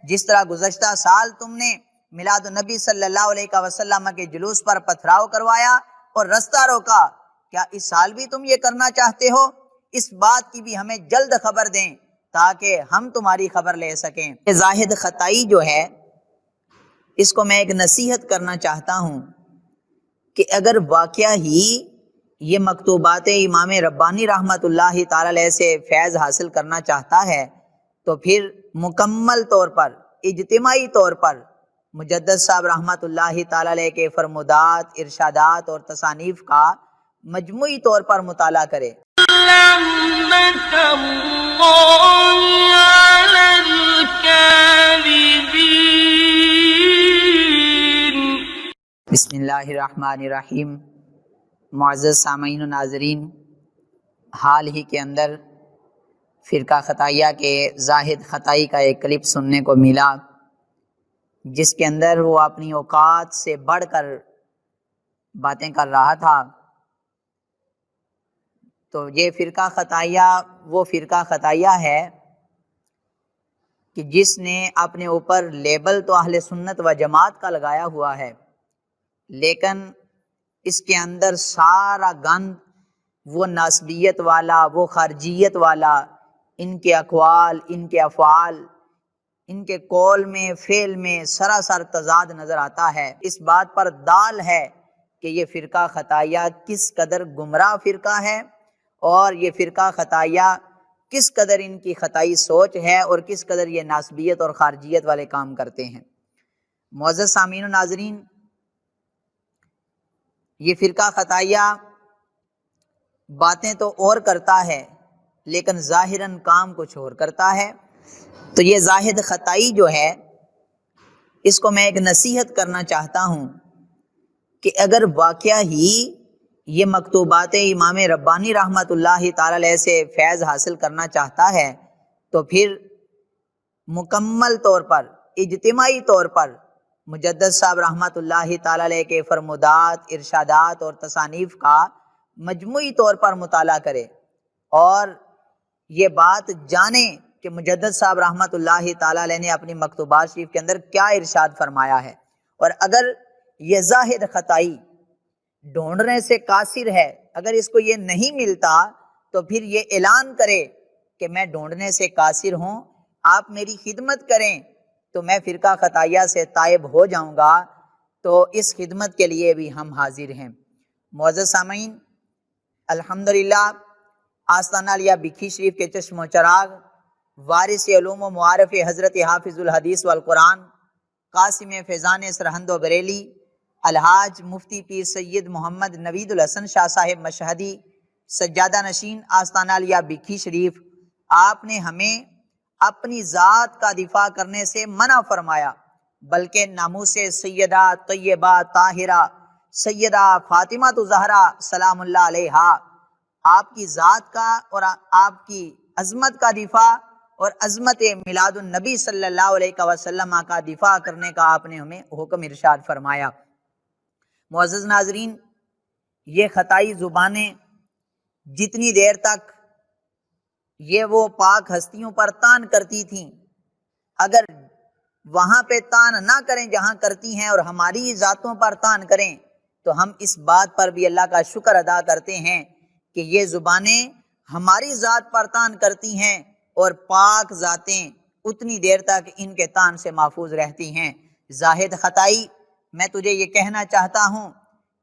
جس طرح گزشتہ سال تم نے میلاد النبی صلی اللہ علیہ وسلم کے جلوس پر پتھراؤ کروایا اور رستہ روکا، کیا اس سال بھی تم یہ کرنا چاہتے ہو؟ اس بات کی بھی ہمیں جلد خبر دیں تاکہ ہم تمہاری خبر لے سکیں۔ زاہد خطائی جو ہے اس کو میں ایک نصیحت کرنا چاہتا ہوں کہ اگر واقعہ ہی یہ مکتوبات امام ربانی رحمۃ اللہ تعالی علیہ سے فیض حاصل کرنا چاہتا ہے تو پھر مکمل طور پر اجتماعی طور پر مجدد صاحب رحمۃ اللہ تعالی علیہ کے فرمودات، ارشادات اور تصانیف کا مجموعی طور پر مطالعہ کرے۔ بسم اللہ الرحمن الرحیم۔ معزز سامعین و ناظرین، حال ہی کے اندر فرقہ خطائیہ کے زاہد خطائی کا ایک کلپ سننے کو ملا جس کے اندر وہ اپنی اوقات سے بڑھ کر باتیں کر رہا تھا۔ تو یہ فرقہ خطائیہ وہ فرقہ خطائیہ ہے کہ جس نے اپنے اوپر لیبل تو اہل سنت و جماعت کا لگایا ہوا ہے، لیکن اس کے اندر سارا گند وہ ناسبیت والا، وہ خارجیت والا، ان کے اقوال، ان کے افعال، ان کے قول میں، فعل میں سراسر تضاد نظر آتا ہے۔ اس بات پر دال ہے کہ یہ فرقہ خطائیہ کس قدر گمراہ فرقہ ہے اور یہ فرقہ خطائیہ کس قدر ان کی خطائی سوچ ہے اور کس قدر یہ ناسبیت اور خارجیت والے کام کرتے ہیں۔ معزز سامعین و ناظرین، یہ فرقہ خطائیہ باتیں تو اور کرتا ہے لیکن ظاہراً کام کچھ اور کرتا ہے۔ تو یہ زاہد خطائی جو ہے اس کو میں ایک نصیحت کرنا چاہتا ہوں کہ اگر واقعہ ہی یہ مکتوبات امام ربانی رحمۃ اللہ تعالی علیہ سے فیض حاصل کرنا چاہتا ہے تو پھر مکمل طور پر اجتماعی طور پر مجدد صاحب رحمۃ اللہ تعالی علیہ کے فرمودات، ارشادات اور تصانیف کا مجموعی طور پر مطالعہ کرے اور یہ بات جانے کہ مجدد صاحب رحمۃ اللہ تعالی علیہ نے اپنی مکتوبات شریف کے اندر کیا ارشاد فرمایا ہے۔ اور اگر یہ زاہد خطائی ڈھونڈنے سے قاصر ہے، اگر اس کو یہ نہیں ملتا تو پھر یہ اعلان کرے کہ میں ڈھونڈنے سے قاصر ہوں، آپ میری خدمت کریں تو میں فرقہ خطائیہ سے تائب ہو جاؤں گا، تو اس خدمت کے لیے بھی ہم حاضر ہیں۔ معزز سامعین، الحمدللہ آستانہ علیہ بکھی شریف کے چشم و چراغ، وارث علوم و معارف حضرت حافظ الحدیث والقرآن، قاسم فیضان سرہند و بریلی، الحاج مفتی پیر سید محمد نوید الحسن شاہ صاحب مشہدی، سجادہ نشین آستانہ علیہ بکھی شریف، آپ نے ہمیں اپنی ذات کا دفاع کرنے سے منع فرمایا، بلکہ ناموس سیدہ طیبہ طاہرہ سیدہ فاطمہ زہرا سلام اللہ علیہا، آپ کی ذات کا اور آپ کی عظمت کا دفاع اور عظمت میلاد النبی صلی اللہ علیہ وسلم کا دفاع کرنے کا آپ نے ہمیں حکم ارشاد فرمایا۔ معزز ناظرین، یہ خطائی زبانیں جتنی دیر تک یہ وہ پاک ہستیوں پر تان کرتی تھیں، اگر وہاں پہ تان نہ کریں جہاں کرتی ہیں اور ہماری ذاتوں پر تان کریں تو ہم اس بات پر بھی اللہ کا شکر ادا کرتے ہیں کہ یہ زبانیں ہماری ذات پر تان کرتی ہیں اور پاک ذاتیں اتنی دیر تک ان کے تان سے محفوظ رہتی ہیں۔ زاہد خطائی، میں تجھے یہ کہنا چاہتا ہوں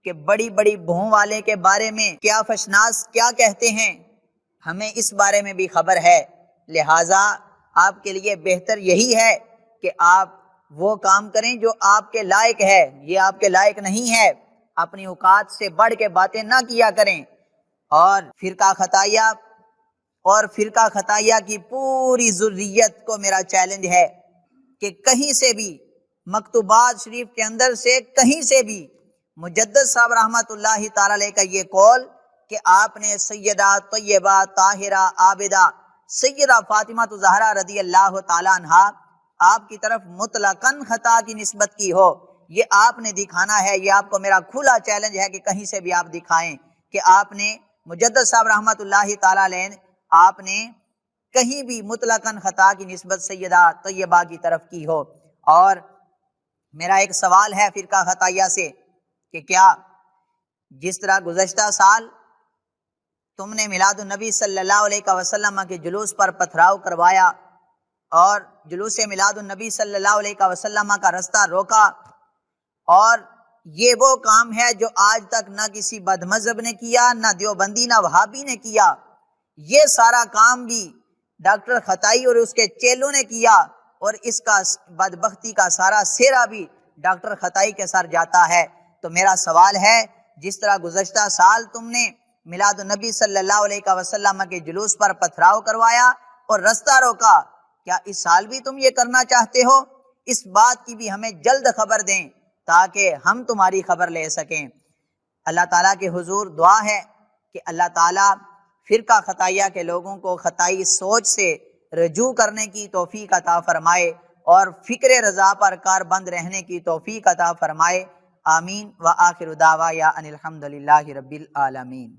کہ بڑی بڑی بھوں والے کے بارے میں کیا فشناس کیا کہتے ہیں، ہمیں اس بارے میں بھی خبر ہے، لہٰذا آپ کے لیے بہتر یہی ہے کہ آپ وہ کام کریں جو آپ کے لائق ہے، یہ آپ کے لائق نہیں ہے، اپنی اوقات سے بڑھ کے باتیں نہ کیا کریں۔ اور فرقہ خطائیہ کی پوری ذریت کو میرا چیلنج ہے کہ کہیں سے بھی مکتوبات شریف کے اندر سے کہیں سے بھی مجدد صاحب رحمۃ اللہ تعالی علیہ کا یہ قول کہ آپ نے سیدہ طیبہ طاہرہ عابدہ سیدہ فاطمہ زہرا رضی اللہ تعالی عنہا آپ کی طرف مطلقاً خطا کی نسبت کی ہو، یہ آپ نے دکھانا ہے۔ یہ آپ کو میرا کھلا چیلنج ہے کہ کہیں سے بھی آپ دکھائیں کہ آپ نے مجدد صاحب رحمۃ اللہ تعالی علیہ آپ نے کہیں بھی مطلقاً خطا کی نسبت سیدہ طیبہ کی طرف کی ہو۔ اور میرا ایک سوال ہے فرقہ خطائیہ سے کہ کیا جس طرح گزشتہ سال تم نے میلاد النبی صلی اللہ علیہ وسلم کے جلوس پر پتھراؤ کروایا اور جلوس میلاد النبی صلی اللہ علیہ وسلم کا رستہ روکا، اور یہ وہ کام ہے جو آج تک نہ کسی بد مذہب نے کیا، نہ دیوبندی نہ وہابی نے کیا، یہ سارا کام بھی ڈاکٹر خطائی اور اس کے چیلوں نے کیا، اور اس کا بدبختی کا سارا سہرا بھی ڈاکٹر خطائی کے سر جاتا ہے۔ تو میرا سوال ہے، جس طرح گزشتہ سال تم نے میلاد النبی صلی اللہ علیہ وسلم کے جلوس پر پتھراؤ کروایا اور رستہ روکا، کیا اس سال بھی تم یہ کرنا چاہتے ہو؟ اس بات کی بھی ہمیں جلد خبر دیں تاکہ ہم تمہاری خبر لے سکیں۔ اللہ تعالیٰ کے حضور دعا ہے کہ اللہ تعالیٰ فرقہ خطائیہ کے لوگوں کو خطائی سوچ سے رجوع کرنے کی توفیق عطا فرمائے اور فکر رضا پر کاربند رہنے کی توفیق عطا فرمائے۔ آمین۔ وآخر دعوایا ان الحمد للہ رب العالمین۔